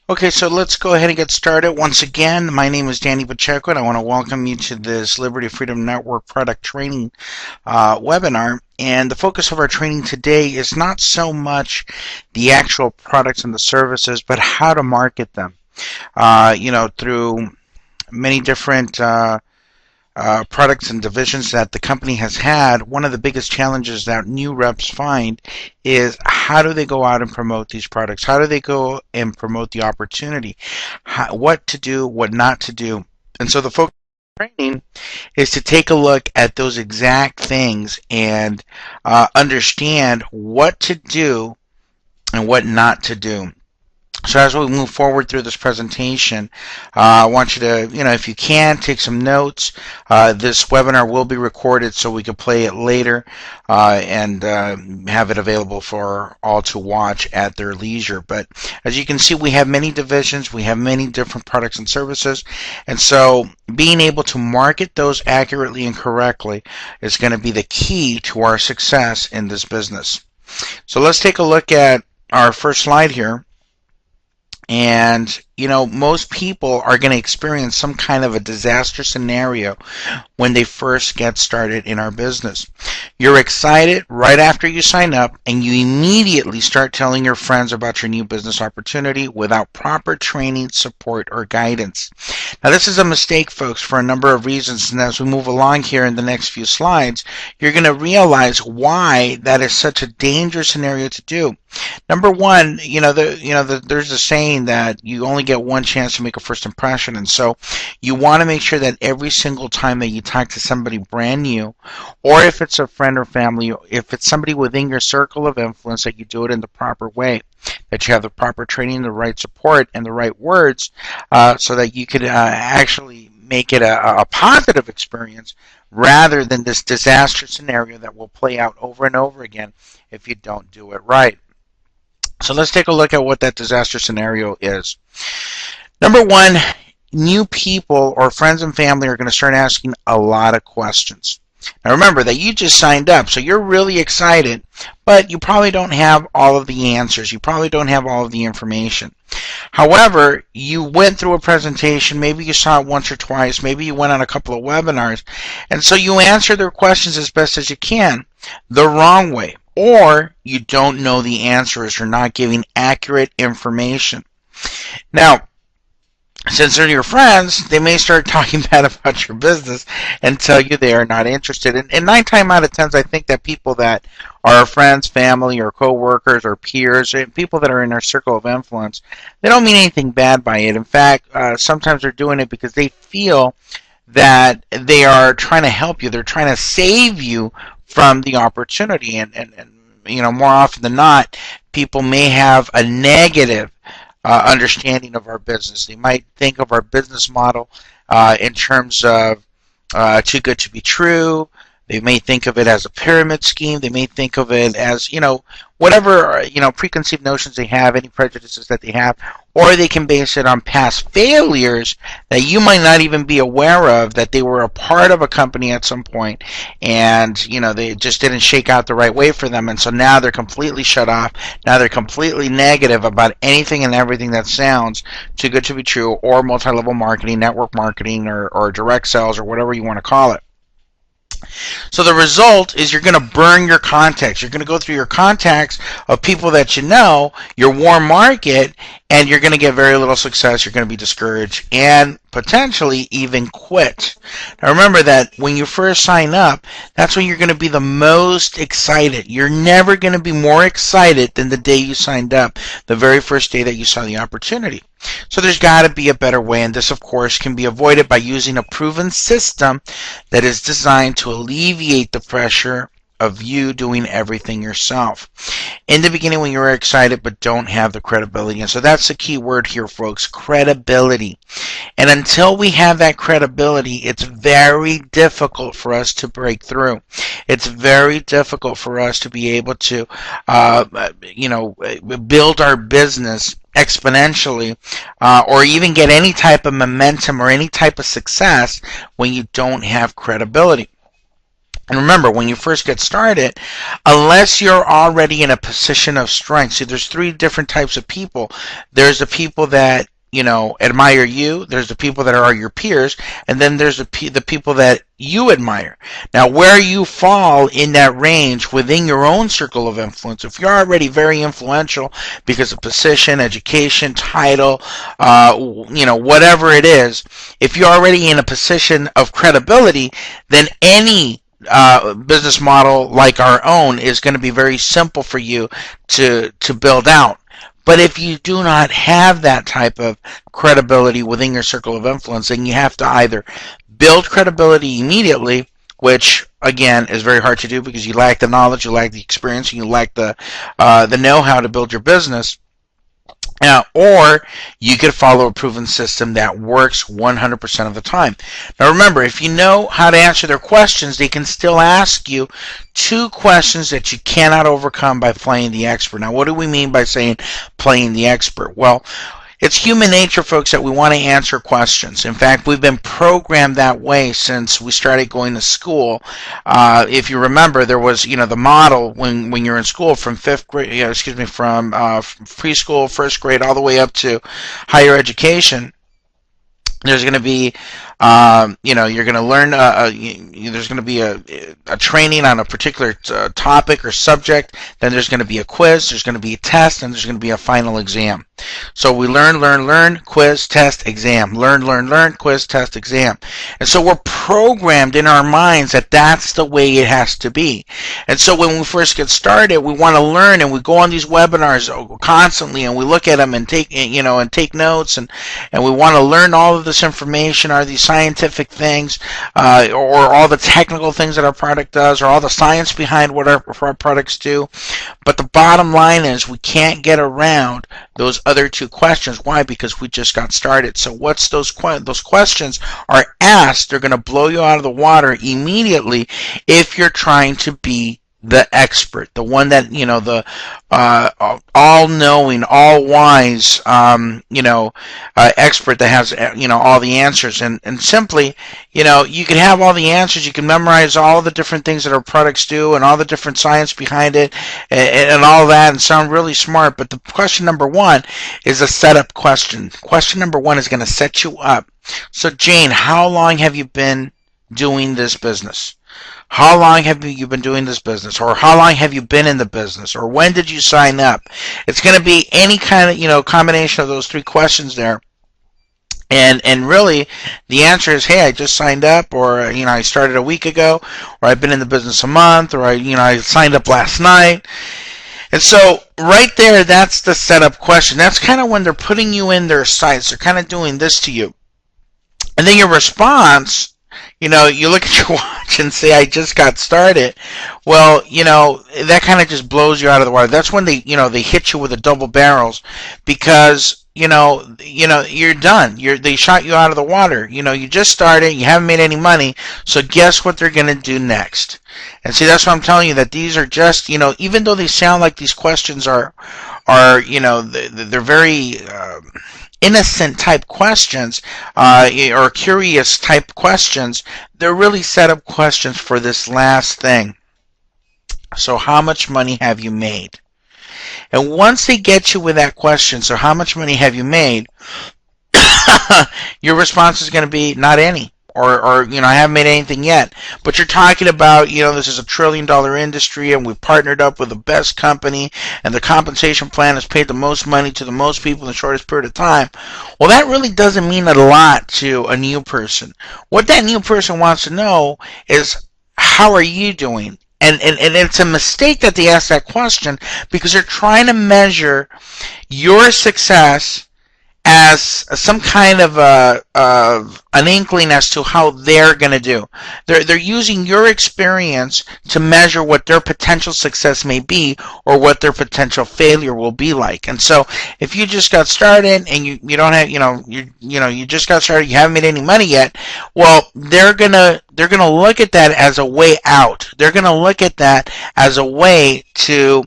Okay, so let's go ahead and get started. Once again, my name is Danny Pacheco, and I want to welcome you to this Liberty Freedom Network product training webinar. And the focus of our training today is not so much the actual products and the services, but how to market them. Through many different products and divisions that the company has had, one of the biggest challenges that new reps find is how do they go out and promote these products? How do they go and promote the opportunity? What to do, what not to do. And so the focus of training is to take a look at those exact things and understand what to do and what not to do. So as we move forward through this presentation, I want you to, if you can, take some notes. This webinar will be recorded so we can play it later and have it available for all to watch at their leisure. But as you can see, we have many divisions. We have many different products and services. And so being able to market those accurately and correctly is going to be the key to our success in this business. So let's take a look at our first slide here. And, most people are going to experience some kind of a disaster scenario when they first get started in our business. You're excited right after you sign up, and you immediately start telling your friends about your new business opportunity without proper training, support, or guidance. Now, this is a mistake, folks, for a number of reasons, and as we move along here in the next few slides, you're going to realize why that is such a dangerous scenario to do. Number one, there's a saying that you only get one chance to make a first impression, and so you want to make sure that every single time that you talk to somebody brand new, or if it's a friend or family, if it's somebody within your circle of influence, that you do it in the proper way, that you have the proper training, the right support, and the right words, so that you could actually make it a positive experience rather than this disaster scenario that will play out over and over again if you don't do it right. So let's take a look at what that disaster scenario is. Number one, new people or friends and family are going to start asking a lot of questions. Now remember that you just signed up, so you're really excited, but you probably don't have all of the answers. You probably don't have all of the information. However, you went through a presentation, maybe you saw it once or twice, maybe you went on a couple of webinars, and so you answer their questions as best as you can the wrong way, or you don't know the answers, you're not giving accurate information. Now, since they're your friends, they may start talking bad about your business and tell you they are not interested. And 9 times out of 10, I think that people that are friends, family, or co-workers, or peers, or people that are in our circle of influence, they don't mean anything bad by it. In fact, sometimes they're doing it because they feel that they are trying to help you. They're trying to save you from the opportunity. And more often than not, people may have a negative understanding of our business. They might think of our business model in terms of too good to be true. They may think of it as a pyramid scheme. They may think of it as, whatever, preconceived notions they have, any prejudices that they have, or they can base it on past failures that you might not even be aware of, that they were a part of a company at some point and, they just didn't shake out the right way for them. And so now they're completely shut off. Now they're completely negative about anything and everything that sounds too good to be true, or multi-level marketing, network marketing, or direct sales, or whatever you want to call it. So the result is you're going to burn your contacts. You're going to go through your contacts of people that you know, your warm market, and you're going to get very little success. You're going to be discouraged and potentially even quit. Now remember that when you first sign up, that's when you're going to be the most excited. You're never going to be more excited than the day you signed up, the very first day that you saw the opportunity. So there's got to be a better way, and this, of course, can be avoided by using a proven system that is designed to alleviate the pressure of you doing everything yourself. In the beginning, when you're excited but don't have the credibility, and so that's the key word here, folks, credibility. And until we have that credibility, it's very difficult for us to break through. It's very difficult for us to be able to, build our business exponentially, or even get any type of momentum or any type of success when you don't have credibility. And remember, when you first get started, unless you're already in a position of strength, see, there's three different types of people. There's the people that, admire you. There's the people that are your peers. And then there's the people that you admire. Now, where you fall in that range within your own circle of influence, if you're already very influential because of position, education, title, whatever it is, if you're already in a position of credibility, then any business model like our own is going to be very simple for you to build out. But if you do not have that type of credibility within your circle of influence, then you have to either build credibility immediately, which again is very hard to do because you lack the knowledge, you lack the experience, and you lack the know-how to build your business. Or you could follow a proven system that works 100% of the time. Now remember, if you know how to answer their questions, they can still ask you two questions that you cannot overcome by playing the expert. Now what do we mean by saying playing the expert? Well, it's human nature, folks, that we want to answer questions. In fact, we've been programmed that way since we started going to school. If you remember, there was, the model when you're in school from from preschool, first grade, all the way up to higher education. There's going to be, you're going to learn, there's going to be a training on a particular topic or subject. Then there's going to be a quiz, there's going to be a test, and there's going to be a final exam. So we learn, quiz, test, exam. Learn, quiz, test, exam. And so we're programmed in our minds that that's the way it has to be. And so when we first get started, we want to learn, and we go on these webinars constantly, and we look at them and take notes, and we want to learn all of this information, are these scientific things, or all the technical things that our product does, or all the science behind what our products do. But the bottom line is we can't get around those other two questions. Why? Because we just got started. So what's those questions are asked, they're going to blow you out of the water immediately if you're trying to be the expert, the one that, the all-knowing, all-wise, expert that has, all the answers. And simply, you can have all the answers, you can memorize all the different things that our products do and all the different science behind it and all that and sound really smart. But the question number one is a setup question. Question number one is going to set you up. So, Jane, how long have you been doing this business? How long have you been doing this business? Or how long have you been in the business? Or when did you sign up? It's going to be any kind of, combination of those three questions there. And really, the answer is, hey, I just signed up, or, I started a week ago, or I've been in the business a month, or, I signed up last night. And so right there, that's the setup question. That's kind of when they're putting you in their sights. They're kind of doing this to you. And then your response, you look at your watch and say, I just got started. Well, that kind of just blows you out of the water. That's when they hit you with the double barrels because, you're done. They shot you out of the water. You just started, you haven't made any money, so guess what they're going to do next? And see, that's what I'm telling you, that these are just, even though they sound like these questions are they're very innocent type questions or curious type questions, they're really set up questions for this last thing. So how much money have you made? And once they get you with that question, so how much money have you made, your response is going to be not any. Or I haven't made anything yet. But you're talking about, this is $1 trillion industry and we've partnered up with the best company and the compensation plan has paid the most money to the most people in the shortest period of time. Well, that really doesn't mean a lot to a new person. What that new person wants to know is, how are you doing? And it's a mistake that they ask that question because they're trying to measure your success as some kind of an inkling as to how they're going to do. They're using your experience to measure what their potential success may be or what their potential failure will be like. And so if you just got started and you don't have you just got started, you haven't made any money yet, well, they're going to look at that as a way out. They're going to look at that as a way to